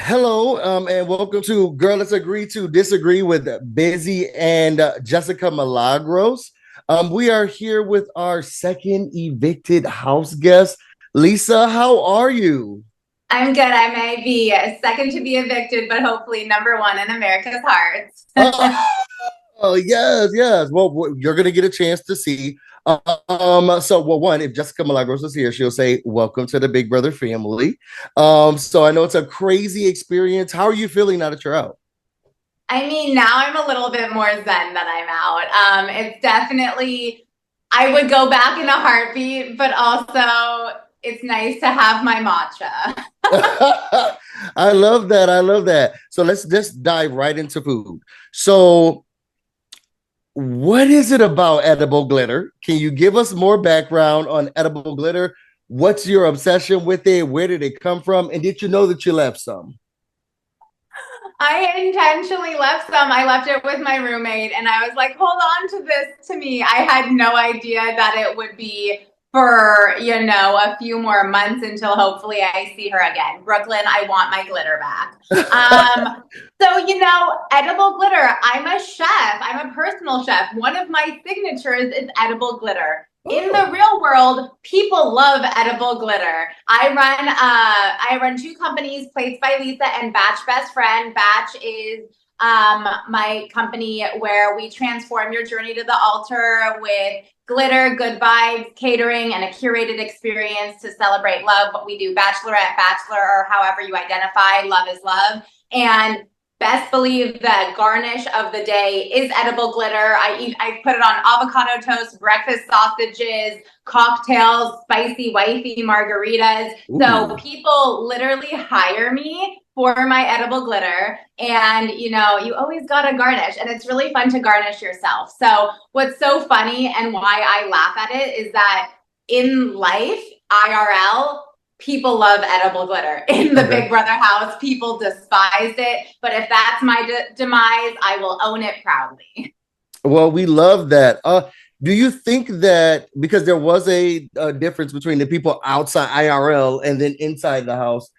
Hello, and welcome to Girl Let's Agree to Disagree with Busy and Jessica Milagros. We are here with our second evicted house guest. Lisa, how are you? I'm good. I may be second to be evicted, but hopefully number one in America's hearts. Oh, yes, yes. Well, you're going to get a chance to see. One, if Jessica Milagros is here, she'll say, "Welcome to the Big Brother family." So I know it's a crazy experience. How are you feeling now that you're out? I mean, now I'm a little bit more zen that I'm out. It's definitely, I would go back in a heartbeat, but also it's nice to have my matcha. I love that. I love that. So let's just dive right into food. So, what is it about edible glitter? Can you give us more background on edible glitter? What's your obsession with it? Where did it come from? And did you know that you left some? I intentionally left some. I left it with my roommate and I was like, hold on to this to me. I had no idea that it would be for, a few more months until hopefully I see her again. Brooklyn, I want my glitter back. Edible glitter. I'm a chef. I'm a personal chef. One of my signatures is edible glitter. In the Oh. real world, people love edible glitter. I run two companies, Plates by Lisa and Batch Best Friend. Batch is my company where we transform your journey to the altar with glitter, good vibes, catering, and a curated experience to celebrate love. What we do, bachelorette, bachelor, or however you identify, love is love. And best believe the garnish of the day is edible glitter. I put it on avocado toast, breakfast sausages, cocktails, spicy wifey margaritas. So Ooh. people literally hire me for my edible glitter. And you always gotta garnish, and it's really fun to garnish yourself. So what's so funny and why I laugh at it is that in life, IRL, people love edible glitter. In the Okay. Big Brother house, people despise it. But if that's my demise, I will own it proudly. Well, we love that. Do you think that because there was a difference between the people outside IRL and then inside the house,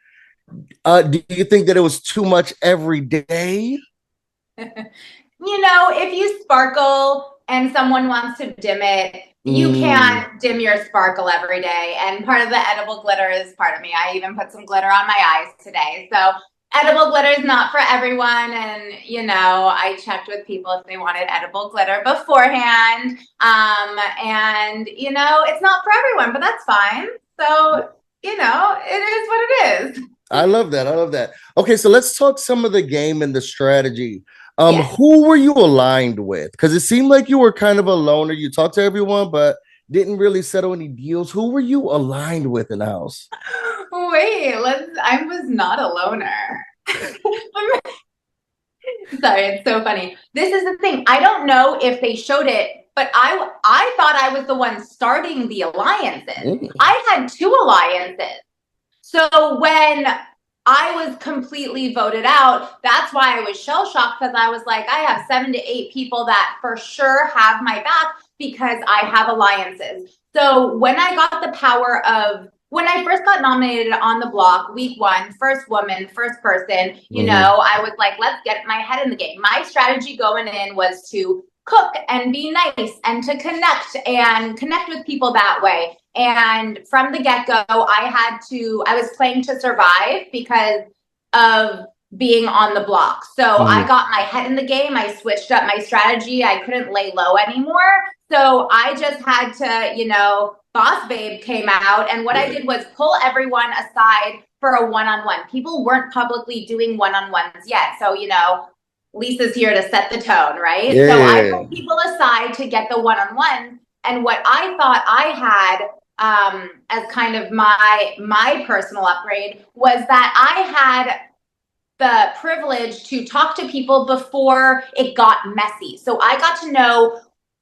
do you think that it was too much every day? If you sparkle and someone wants to dim it, you Mm, can't dim your sparkle every day. And part of the edible glitter is part of me. I even put some glitter on my eyes today. So edible glitter is not for everyone. And, I checked with people if they wanted edible glitter beforehand. It's not for everyone, but that's fine. So, it is what it is. I love that. I love that. Okay, so let's talk some of the game and the strategy. Yes. Who were you aligned with? Because it seemed like you were kind of a loner. You talked to everyone, but didn't really settle any deals. Who were you aligned with in the house? I was not a loner. Sorry, it's so funny. This is the thing. I don't know if they showed it, but I thought I was the one starting the alliances. Mm. I had two alliances. So when I was completely voted out, that's why I was shell shocked because I was like, I have 7 to 8 people that for sure have my back because I have alliances. So when I got the power of when I first got nominated on the block, week one, first woman, first person, Mm-hmm. I was like, let's get my head in the game. My strategy going in was to cook and be nice and to connect with people that way. And from the get go, I was playing to survive because of being on the block. So I Mm-hmm. got my head in the game. I switched up my strategy. I couldn't lay low anymore. So I just had to, Boss Babe came out. And what I did was pull everyone aside for a one on one. People weren't publicly doing one on ones yet. So, Lisa's here to set the tone, right? So I Yeah. pulled people aside to get the one on one. And what I thought I had as kind of my personal upgrade was that I had the privilege to talk to people before it got messy. So I got to know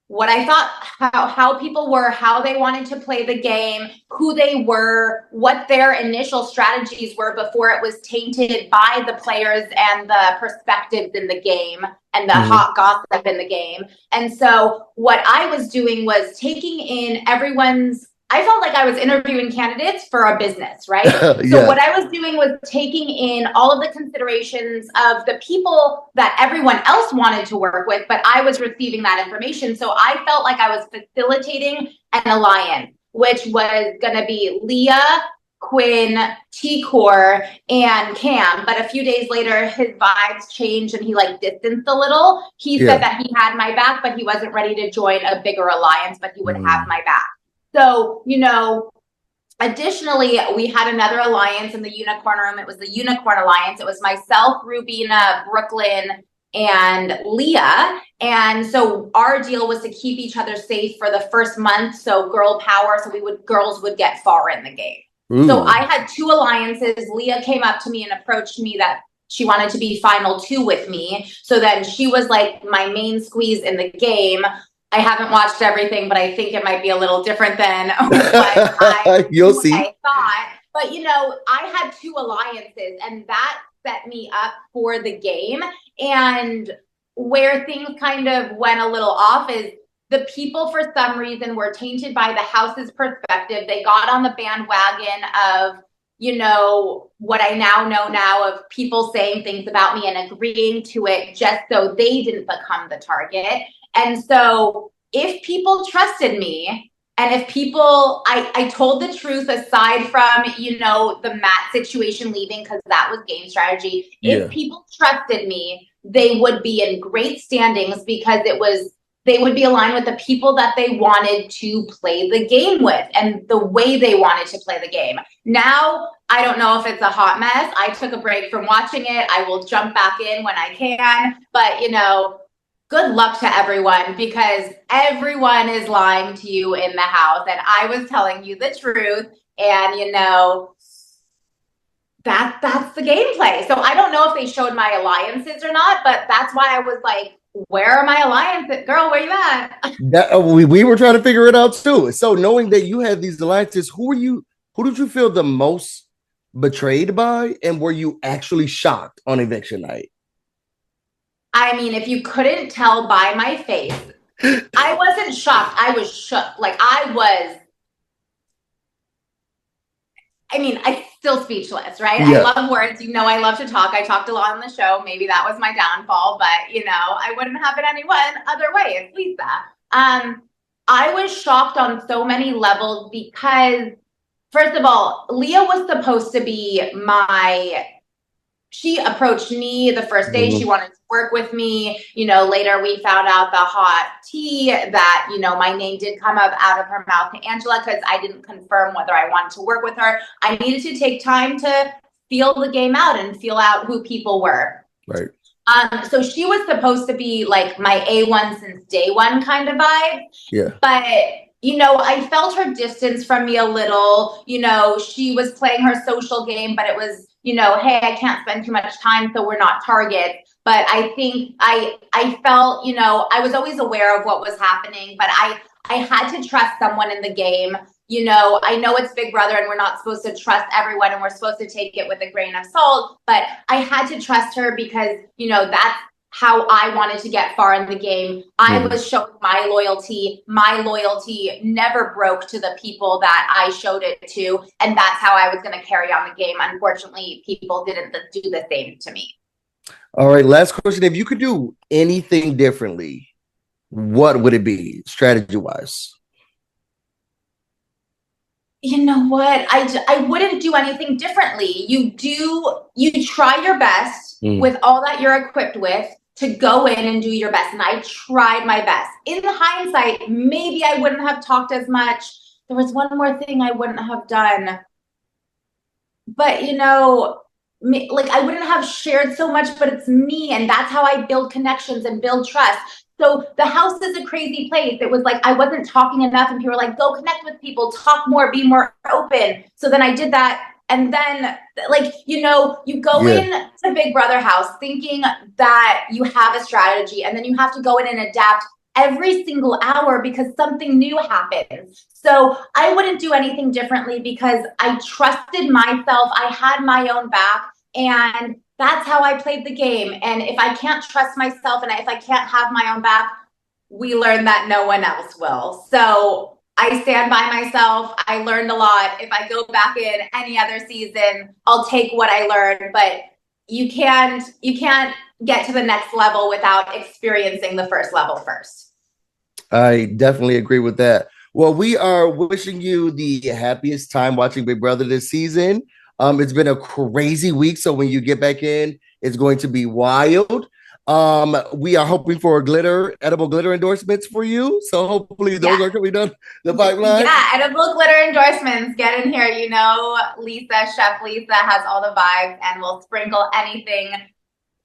what I thought, how people were, how they wanted to play the game, who they were, what their initial strategies were before it was tainted by the players and the perspectives in the game and the Mm-hmm. hot gossip in the game. And so what I was doing was taking in everyone's I felt like I was interviewing candidates for a business, right? So Yeah. what I was doing was taking in all of the considerations of the people that everyone else wanted to work with, but I was receiving that information. So I felt like I was facilitating an alliance, which was going to be Leah, Quinn, T-Core, and Cam. But a few days later, his vibes changed and he like distanced a little. He said Yeah. that he had my back, but he wasn't ready to join a bigger alliance, but he would have Mm. my back. So, additionally, we had another alliance in the Unicorn Room. It was the Unicorn Alliance. It was myself, Rubina, Brooklyn, and Leah. And so our deal was to keep each other safe for the first month. So girl power. So girls would get far in the game. So Ooh. I had two alliances. Leah came up to me and approached me that she wanted to be final two with me. So then she was like my main squeeze in the game. I haven't watched everything, but I think it might be a little different than You'll what see. I thought. But I had two alliances, and that set me up for the game. And where things kind of went a little off is the people, for some reason, were tainted by the house's perspective. They got on the bandwagon of what I now of people saying things about me and agreeing to it just so they didn't become the target. And so if people trusted me, and if people, I told the truth aside from, the Matt situation leaving, because that was game strategy. If Yeah. people trusted me, they would be in great standings because they would be aligned with the people that they wanted to play the game with and the way they wanted to play the game. Now, I don't know if it's a hot mess. I took a break from watching it. I will jump back in when I can. But, good luck to everyone because everyone is lying to you in the house. And I was telling you the truth. And, that's the gameplay. So I don't know if they showed my alliances or not, but that's why I was like, where are my alliances? Girl, where you at? We were trying to figure it out too. So knowing that you had these alliances, who did you feel the most betrayed by, and were you actually shocked on eviction night? I mean, if you couldn't tell by my face, I wasn't shocked. I was shook. Like I still speechless, right? I Yeah. love words. I love to talk. I talked a lot on the show. Maybe that was my downfall, but I wouldn't have it any one other way. It's Lisa. I was shocked on so many levels because, first of all, Leah was supposed to be she approached me the first day. She Mhm. wanted to work with me. Later we found out the hot tea that, my name did come up out of her mouth to Angela because I didn't confirm whether I wanted to work with her. I needed to take time to feel the game out and feel out who people were. Right. So she was supposed to be like my A1 since day one kind of vibe. Yeah. But I felt her distance from me a little. She was playing her social game, but it was, hey, I can't spend too much time, so we're not targets. But I think I felt, I was always aware of what was happening, but I had to trust someone in the game. I know it's Big Brother and we're not supposed to trust everyone and we're supposed to take it with a grain of salt, but I had to trust her because, that's how I wanted to get far in the game. I was showing my loyalty. My loyalty never broke to the people that I showed it to. And that's how I was going to carry on the game. Unfortunately, people didn't do the same to me. All right. Last question. If you could do anything differently, what would it be strategy wise? You know what? I wouldn't do anything differently. You try your best with all that you're equipped with to go in and do your best. And I tried my best. In hindsight, maybe I wouldn't have talked as much. There was one more thing I wouldn't have done. But like I wouldn't have shared so much, but it's me. And that's how I build connections and build trust. So the house is a crazy place. It was like I wasn't talking enough and people were like, go connect with people, talk more, be more open. So then I did that. And then you go in to Big Brother house thinking that you have a strategy and then you have to go in and adapt every single hour because something new happens. So I wouldn't do anything differently because I trusted myself. I had my own back and that's how I played the game. And if I can't trust myself and if I can't have my own back, we learn that no one else will. So I stand by myself. I learned a lot. If I go back in any other season, I'll take what I learned, but you can't get to the next level without experiencing the first level first. I definitely agree with that. Well, we are wishing you the happiest time watching Big Brother this season. It's been a crazy week, so when you get back in, it's going to be wild. We are hoping for edible glitter endorsements for you. So hopefully those are coming down the pipeline. Yeah, edible glitter endorsements. Get in here. You know, Chef Lisa has all the vibes and will sprinkle anything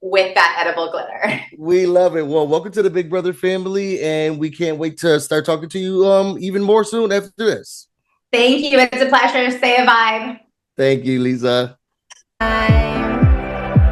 with that edible glitter. We love it. Well, welcome to the Big Brother family, and we can't wait to start talking to you even more soon after this. Thank you. It's a pleasure. Stay a vibe. Thank you, Lisa. Bye.